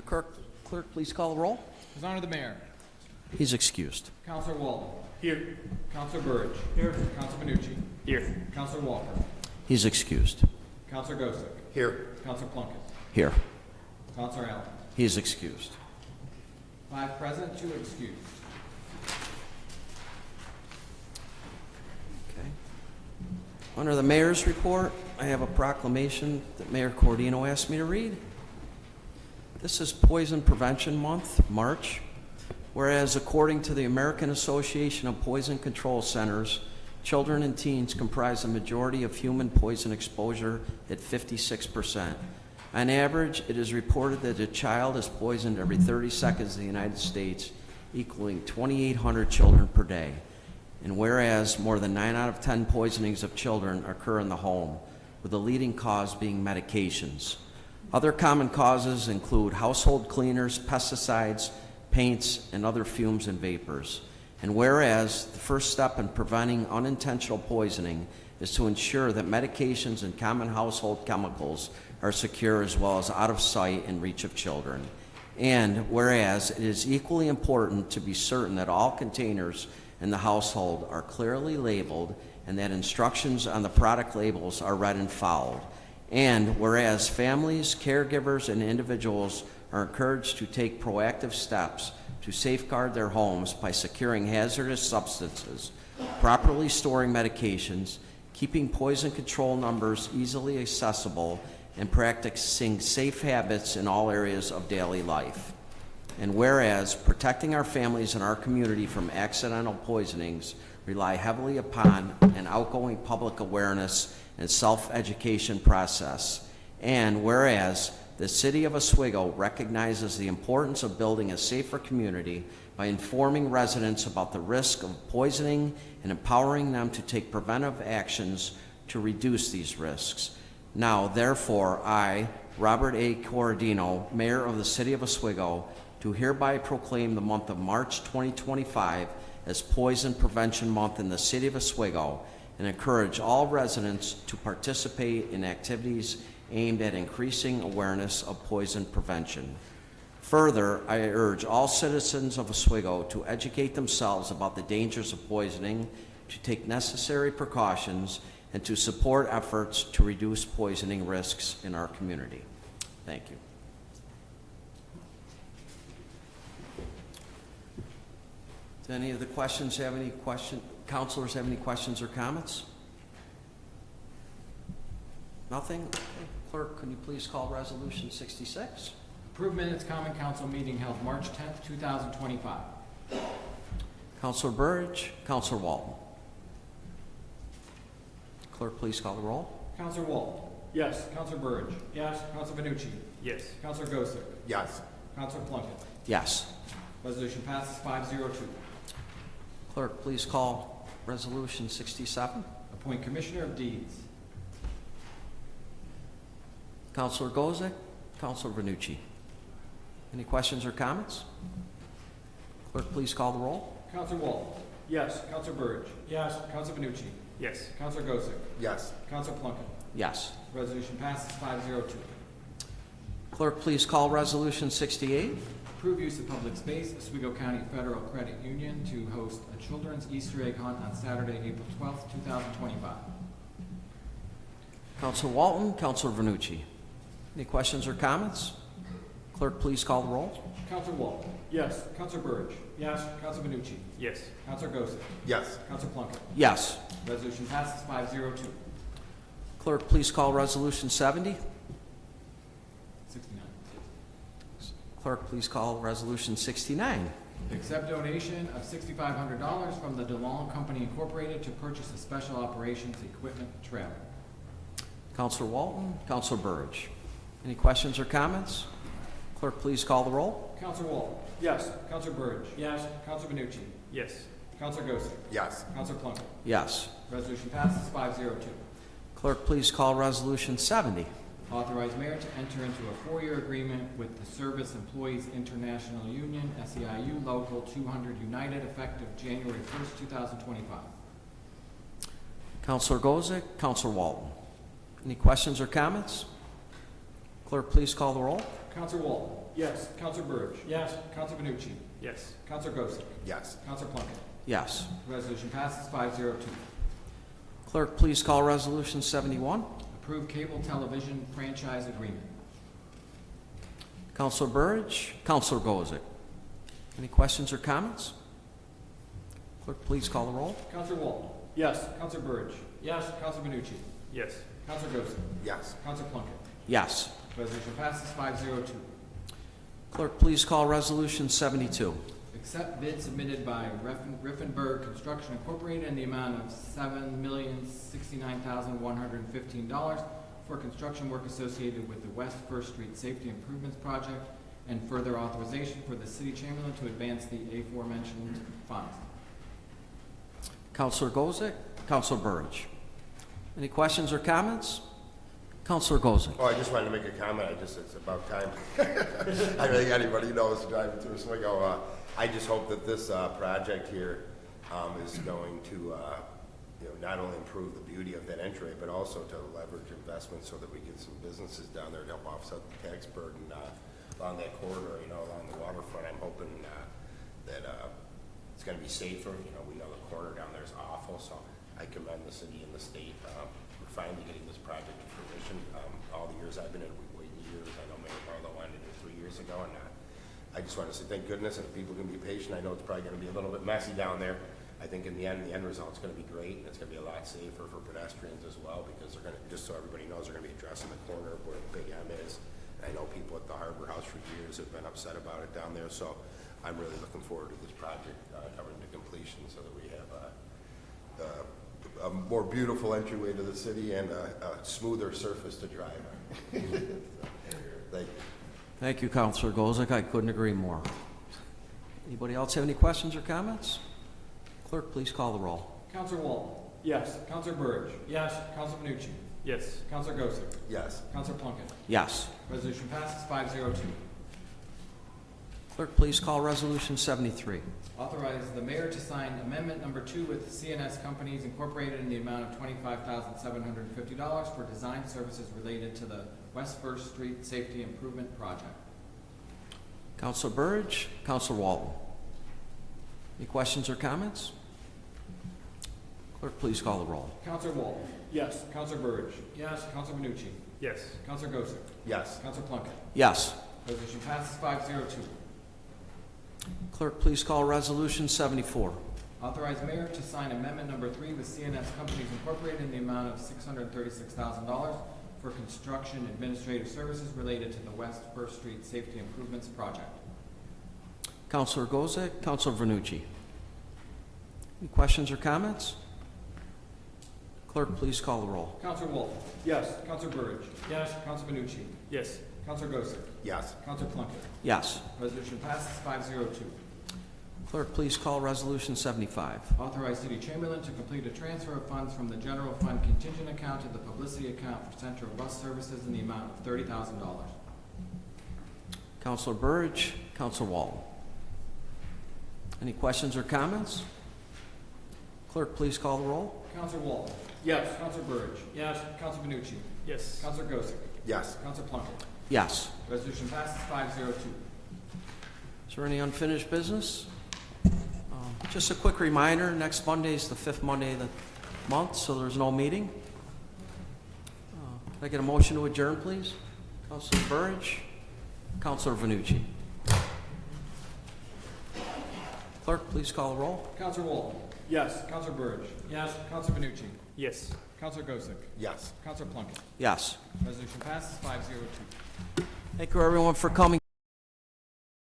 Clerk, please call the roll. His Honor the Mayor. He's excused. Councilor Walton. Here. Councilor Burridge. Here. Councilor Benucci. Here. Councilor Walker. He's excused. Councilor Gosick. Here. Councilor Plunkett. Here. Councilor Allen. He's excused. 5 present, 2 excused. Okay. Under the mayor's report, I have a proclamation that Mayor Cordino asked me to read. This is Poison Prevention Month, March. Whereas according to the American Association of Poison Control Centers, children and teens comprise the majority of human poison exposure at 56%. On average, it is reported that a child is poisoned every 30 seconds in the United States, equaling 2,800 children per day. And whereas more than 9 out of 10 poisonings of children occur in the home, with the leading cause being medications. Other common causes include household cleaners, pesticides, paints, and other fumes and vapors. And whereas the first step in preventing unintentional poisoning is to ensure that medications and common household chemicals are secure as well as out of sight and reach of children. And whereas it is equally important to be certain that all containers in the household are clearly labeled and that instructions on the product labels are read and followed. And whereas families, caregivers, and individuals are encouraged to take proactive steps to safeguard their homes by securing hazardous substances, properly storing medications, keeping poison control numbers easily accessible, and practicing safe habits in all areas of daily life. And whereas protecting our families and our community from accidental poisonings rely heavily upon an outgoing public awareness and self-education process. And whereas the City of Oswego recognizes the importance of building a safer community by informing residents about the risk of poisoning and empowering them to take preventive actions to reduce these risks. Now, therefore, I, Robert A. Corradino, Mayor of the City of Oswego, do hereby proclaim the month of March 2025 as Poison Prevention Month in the City of Oswego and encourage all residents to participate in activities aimed at increasing awareness of poison prevention. Further, I urge all citizens of Oswego to educate themselves about the dangers of poisoning, to take necessary precautions, and to support efforts to reduce poisoning risks in our community. Thank you. Do any of the councilors have any questions or comments? Nothing? Okay. Clerk, can you please call Resolution 66? Approved minutes Common Council meeting held March 10th, 2025. Councilor Burridge, Councilor Walton. Clerk, please call the roll. Councilor Walton. Yes. Councilor Burridge. Yes. Councilor Benucci. Yes. Councilor Gosick. Yes. Councilor Plunkett. Yes. Resolution passes 502. Clerk, please call Resolution 67. Appoint Commissioner of Deeds. Councilor Gozick, Councilor Vernucci. Any questions or comments? Clerk, please call the roll. Councilor Walton. Yes. Councilor Burridge. Yes. Councilor Benucci. Yes. Councilor Gosick. Yes. Councilor Plunkett. Yes. Resolution passes 502. Clerk, please call Resolution 68. Approve use of public space, Oswego County Federal Credit Union to host a children's Easter egg hunt on Saturday, April 12th, 2025. Councilor Walton, Councilor Vernucci. Any questions or comments? Clerk, please call the roll. Councilor Walton. Yes. Councilor Burridge. Yes. Councilor Benucci. Yes. Councilor Gosick. Yes. Councilor Plunkett. Yes. Resolution passes 502. Clerk, please call Resolution 70. 69. Clerk, please call Resolution 69. Accept donation of $6,500 from the DeLong Company Incorporated to purchase a special operations equipment trailer. Councilor Walton, Councilor Burridge. Any questions or comments? Clerk, please call the roll. Councilor Walton. Yes. Councilor Burridge. Yes. Councilor Benucci. Yes. Councilor Gosick. Yes. Councilor Plunkett. Yes. Resolution passes 502. Clerk, please call Resolution 70. Authorize mayor to enter into a 4-year agreement with the Service Employees International Union, SEIU Local 200 United, effective January 1st, 2025. Councilor Gozick, Councilor Walton. Any questions or comments? Clerk, please call the roll. Counselor Walton. Yes. Counselor Burge. Yes. Counselor Benucci. Yes. Counselor Gosek. Yes. Counselor Plunkett. Yes. Resolution passes 5-0-2. Clerk, please call Resolution 71. Approve cable television franchise agreement. Counselor Burge, Counselor Gozick. Any questions or comments? Clerk, please call the roll. Counselor Walton. Yes. Counselor Burge. Yes. Counselor Benucci. Yes. Counselor Gosek. Yes. Counselor Plunkett. Yes. Resolution passes 5-0-2. Clerk, please call Resolution 72. Accept bid submitted by Riffenberg Construction Incorporated in the amount of $7,069,115 for construction work associated with the West First Street Safety Improvements Project and further authorization for the city chamberlain to advance the aforementioned funds. Counselor Gozick, Counselor Burge. Any questions or comments? Counselor Gozick. Oh, I just wanted to make a comment. it's about time. I think anybody knows driving through Oswego. I just hope that this project here is going to, not only improve the beauty of that entryway, but also to leverage investments so that we get some businesses down there to help offset the tax burden along that corridor, along the waterfront. I'm hoping that it's going to be safer. We know the corner down there is awful, so I commend the city and the state for finally getting this project to fruition. All the years I've been in, we waited years. I know Mayor Barlow wanted to do it 3 years ago, and I just want to say thank goodness, and if people can be patient. I know it's probably going to be a little bit messy down there. I think in the end result's going to be great, and it's going to be a lot safer for pedestrians as well, because they're going to, just so everybody knows, they're going to be addressing the corner where Big M is. And I know people at the Harbor House for years have been upset about it down there, so I'm really looking forward to this project coming to completion so that we have a more beautiful entryway to the city and a smoother surface to drive on. Thank you. Thank you, Counselor Gozick. I couldn't agree more. Anybody else have any questions or comments? Clerk, please call the roll. Counselor Walton. Yes. Counselor Burge. Yes. Counselor Benucci. Yes. Counselor Gosek. Yes. Counselor Plunkett. Yes. Resolution passes 5-0-2. Clerk, please call Resolution 73. Authorize the mayor to sign amendment number 2 with CNS Companies Incorporated in the amount of $25,750 for design services related to the West First Street Safety Improvement Project. Counselor Burge, Counselor Walton. Any questions or comments? Clerk, please call the roll. Counselor Walton. Yes. Counselor Burge. Yes. Counselor Benucci. Yes. Counselor Gosek. Yes. Counselor Plunkett. Yes. Resolution passes 5-0-2. Clerk, please call Resolution 74. Authorize mayor to sign amendment number 3 with CNS Companies Incorporated in the amount of $636,000 for construction administrative services related to the West First Street Safety Improvements Project. Counselor Gozick, Counselor Vernucci. Any questions or comments? Clerk, please call the roll. Counselor Walton. Yes. Counselor Burge. Yes. Counselor Benucci. Yes. Counselor Gosek. Yes. Counselor Plunkett. Yes. Resolution passes 5-0-2. Clerk, please call Resolution 75. Authorize city chamberlain to complete a transfer of funds from the general fund contingent account to the publicity account for Central Bus Services in the amount of $30,000. Counselor Burge, Counselor Walton. Any questions or comments? Clerk, please call the roll. Counselor Walton. Yes. Counselor Burge. Yes. Counselor Benucci. Yes. Counselor Gosek. Yes. Counselor Plunkett. Yes. Resolution passes 5-0-2. Is there any unfinished business? Just a quick reminder, next Monday is the 5th Monday of the month, so there's no meeting. Can I get a motion to adjourn, please? Counselor Burge, Counselor Vernucci. Clerk, please call the roll. Counselor Walton. Yes. Counselor Burge. Yes. Counselor Benucci. Yes. Counselor Gosek. Yes. Counselor Plunkett. Yes. Resolution passes 5-0-2. Thank you, everyone, for coming.